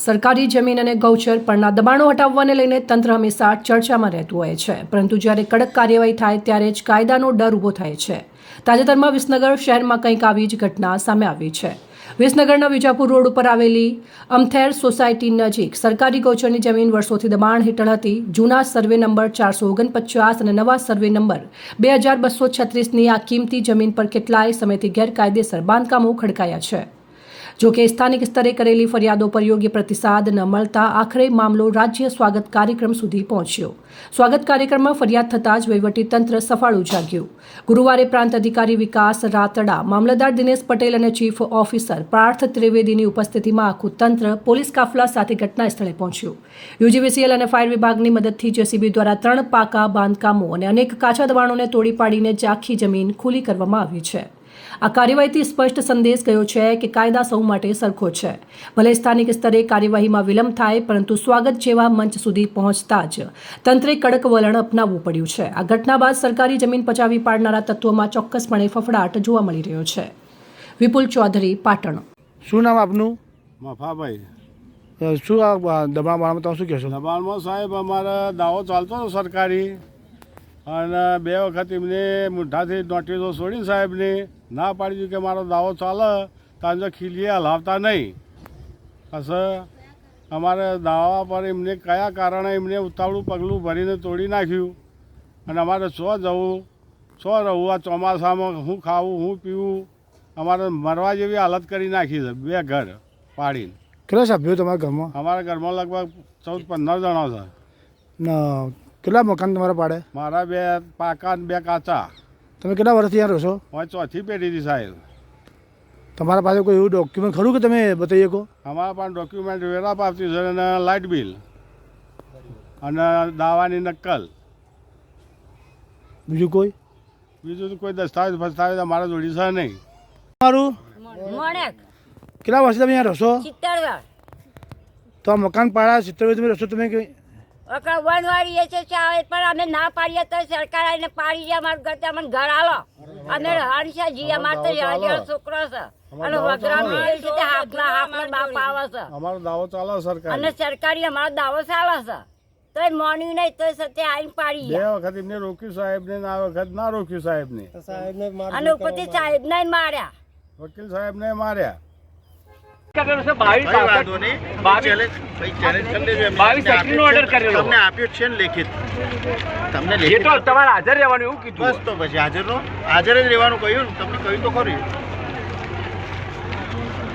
સરકારી જમીન અને ગૌચર પરના દબાણો હટાવવાને લઈને તંત્ર હંમેશા ચર્ચામાં રહેતું હોય છે, પરંતુ જ્યારે કડક કાર્યવાહી થાય ત્યારે જ કાયદાનો ડર ઊભો થાય છે। તાજેતરમાં વિસનગર શહેરમાં કંઈક આવી જ ઘટના સામે આવી છે। વિસનગરના વિજાપુર રોડ ઉપર આવેલી અમથેર સોસાયટી નજીક સરકારી ગૌચરની જમીન વર્ષોથી દબાણ હેઠળ હતી। જૂના સર્વે નંબર 449 અને નવા સર્વે નંબર 2236ની આ કિંમતી જમીન પર કેટલાય સમયથી ગેરકાયદેસર બાંધકામો ખડકાયા છે। જો કે સ્થાનિક સ્તરે કરેલી ફરિયાદો પર યોગ્ય પ્રતિસાદ ન મળતા આખરે મામલો રાજ્ય સ્વાગત કાર્યક્રમ સુધી પહોંચ્યો। સ્વાગત કાર્યક્રમમાં ફરિયાદ થતાં જ વહીવટીતંત્ર સફાળું જાગ્યું। ગુરુવારે પ્રાંત અધિકારી વિકાસ રાતડા, મામલતદાર દિનેશ પટેલ અને ચીફ ઓફિસર પાર્થ ત્રિવેદીની ઉપસ્થિતિમાં આખું તંત્ર પોલીસ કાફલા સાથે ઘટના સ્થળે પહોંચ્યું। યુજીવીસીએલ અને ફાયર વિભાગની મદદથી જેસીબી દ્વારા 3 પાકા બાંધકામો અને અનેક કાચા દબાણોને તોડી પાડીને આખી જમીન ખુલ્લી કરવામાં આવી છે। આ કાર્યવાહીથી સ્પષ્ટ સંદેશ ગયો છે કે કાયદા સૌ માટે સરખો છે। ભલે સ્થાનિક સ્તરે કાર્યવાહીમાં વિલંબ થાય, પરંતુ સ્વાગત જેવા મંચ સુધી પહોંચતા જ તંત્રે કડક વલણ અપનાવવું પડ્યું છે। આ ઘટના બાદ સરકારી જમીન પચાવી પાડનારા તત્વોમાં ચોક્કસપણે ફફડાટ જોવા મળી રહ્યો છે। વિપુલ ચૌધરી, પાટણ। શું નામ આપનું? મફાભાઈ। શું આ દબાણમાં તમે શું કહેશો? દબાણમાં સાહેબ અમારે દાવો ચાલતો હતો સરકારી, અને 2 વખત એમને મુઠ્ઠાથી નોટિસો છોડીને સાહેબને ના પાડી દીધું કે મારો દાવો ચાલે તાંજો ખીલીએ હલાવતા નહીં। પછી અમારે દાવા પર એમને કયા કારણે એમને ઉતાવળું પગલું ભરીને તોડી નાખ્યું, અને અમારે શું જવું, શું રહું આ ચોમાસામાં, શું ખાવું, શું પીવું, અમારે મરવા જેવી હાલત કરી નાખી છે। 2 ઘર પાડીને। કેટલા સભ્યો તમારા ઘરમાં? અમારા ઘરમાં લગભગ 14-15 જણા છે। ના, કેટલા મકાન તમારા પાડે? મારા 2 પાકા અને 2 કાચા। તમે કેટલા વર્ષથી ત્યાં રહો છો? હું 4થી પેઢીથી સાહેબ। તમારા પાસે કોઈ એવું ડોક્યુમેન્ટ ખરું કે તમે બતાવી શકો? અમારા પાસે ડોક્યુમેન્ટ વેરા પાવતી છે અને લાઇટ બિલ અને દાવાની નકલ। બીજું કોઈ? બીજું તો કોઈ દસ્તાવેજ ફસ્તાવેજ અમારા જોડી છે નહીં। તમારું મોણેક કેટલા વર્ષથી તમે અહીંયા રહો છો? 70 તો આ મકાન પાડા 70 વર્ષ તમે રહો છો, તમે કઈ વનવાડીએ છે ચાવે, પણ અમે ના પાડીએ તો સરકાર આવીને પાડી જાય। અમારું ઘર અમને ઘર આલો, અમે રહણ છે જી, અમારે તો યાર છોકરો છે અને વગરામાં છે તે હાફના બાપ આવે છે। અમારો દાવો ચાલે સરકાર, અને સરકારી અમારો દાવો ચાલે છે, તો એ મોન્યું નહીં તો સત્ય આવીને પાડી 2 જાય। વખત એમને રોક્યું સાહેબને, આ વખત ના રોક્યું સાહેબને, અને ઉપરથી સાહેબ ને માર્યા, વકીલ સાહેબને માર્યા। હાજર જ રહેવાનું કહ્યું, તમને કહ્યું તો ખરું।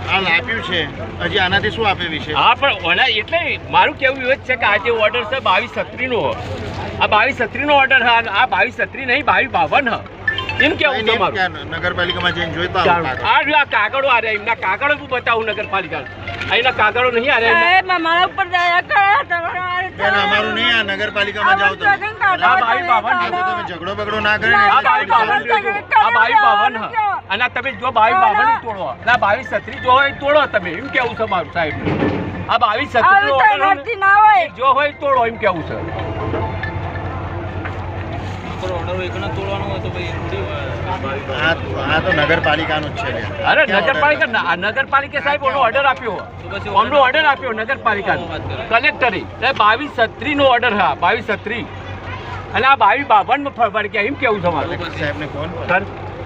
હાલ આપ્યું છે, હજી આનાથી શું આપે વિશે? હા, પણ એટલે મારું કેવું એવું જ છે કે આ જે ઓર્ડર છે 2236 નો, આ 2236 નો ઓર્ડર હા, આ 2236 નહીં 2252 એમ કેવું તમારું? નગરપાલિકામાં જઈને જોઈતા આ કાગળો આ રહ્યા, એમના કાગળો હું બતાવું નગરપાલિકા, અહીંના કાગળો નહીં આ રહ્યા। મારા ઉપર દયા કરો, અમારું નહીં, આ નગરપાલિકામાં જાવ તો તમે ઝઘડો બગડો ના કરે। આ 2252 અને તમે જો 2252 તોડો, આ 2236 જો હોય તોડો તમે, એમ કેવું છે મારું સાહેબ। આ 2236 નો ઓર્ડર જો હોય તોડો, એમ કેવું છે। આ તો નગરપાલિકાનું જ છે। અરે નગરપાલિકા સાહેબ ઓનો ઓર્ડર આપ્યો, અમનો ઓર્ડર આપ્યો નગરપાલિકાનો કલેક્ટરે 2236 નો ઓર્ડર હા 2236, અને આ 2252 માં ફરવા ગયા, એમ કેવું છે મારું સાહેબને ફોન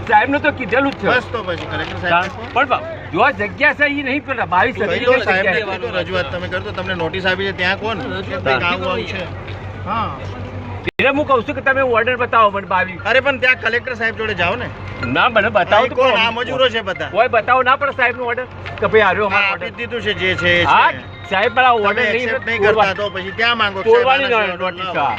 સાહેબનું તો કીધેલું જ છે। બસ તો પછી કલેક્ટર સાહેબ પણ જો જગ્યા છે એ નહીં પેલા 2236 રજૂઆત તમે કરતો, તમને નોટિસ આપી છે ત્યાં કોણ કામ છે? હા, એટલે હું કહું છું કે તમે ઓર્ડર બતાવો મને 22। અરે પણ ત્યાં કલેક્ટર સાહેબ જોડે જાઓ ને। ના, મને બતાવો તો કોણ? આ મજૂરો છે બધા, કોઈ બતાવો ના પડે સાહેબ નો ઓર્ડર કે ભાઈ આર્યો અમારો આપી ઓર્ડર દીધું છે જે છે। હા સાહેબ, પણ આ ઓર્ડર નહીં કરતા તો પછી ત્યાં માંગો તોડવાની નોટિસ આ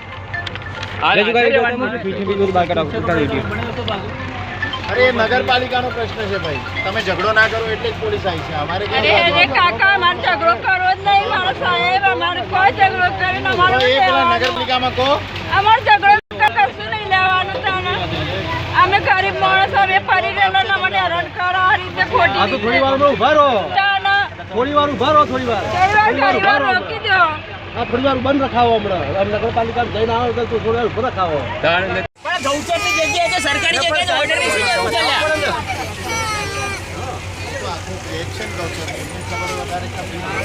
અરે નગરપાલિકાનો પ્રશ્ન છે ભાઈ, તમે ઝઘડો ના કરો એટલે જ પોલીસ આવી છે। અમારે કાકા અમારે ઝઘડો કરવો જ નહીં, મારો સાહેબ અમારે કોઈ ઝઘડો કરીને નગરપાલિકામાં કહો, અમારે ઝઘડો કશું નહીં લેવાનું તને। અમે ગરીબ માણસ, અમે ફરી રહેલા મને હેરાન કરો આ રીતે ખોટી રીતે। થોડી વાર ઉભા રહો, થોડી વાર ઉભા રહો, થોડી વાર રોકી દો। આ થોડી વાર બંધ રખાવો, હમણાં નગરપાલિકા જઈને આવો તો થોડી વાર ઉભો રખાવો। પણ ગૌચરની જગ્યાએ તો સરકારી જગ્યાએ ઓર્ડર ની શું જરૂર છે?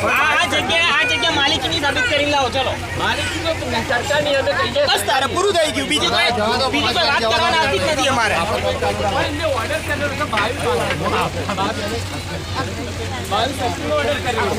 આ આ જગ્યા માલિકીની સાબિત કરી લાવો ચલો માલિકી તો સરકારની અમે કહીએ બસ તારે પૂરું થઈ ગયું બીજી કોઈ વાત કરવાની આવતી જ નથી અમારે પણ એમને ઓર્ડર કર્યો છે 22 ઓર્ડર કર્યો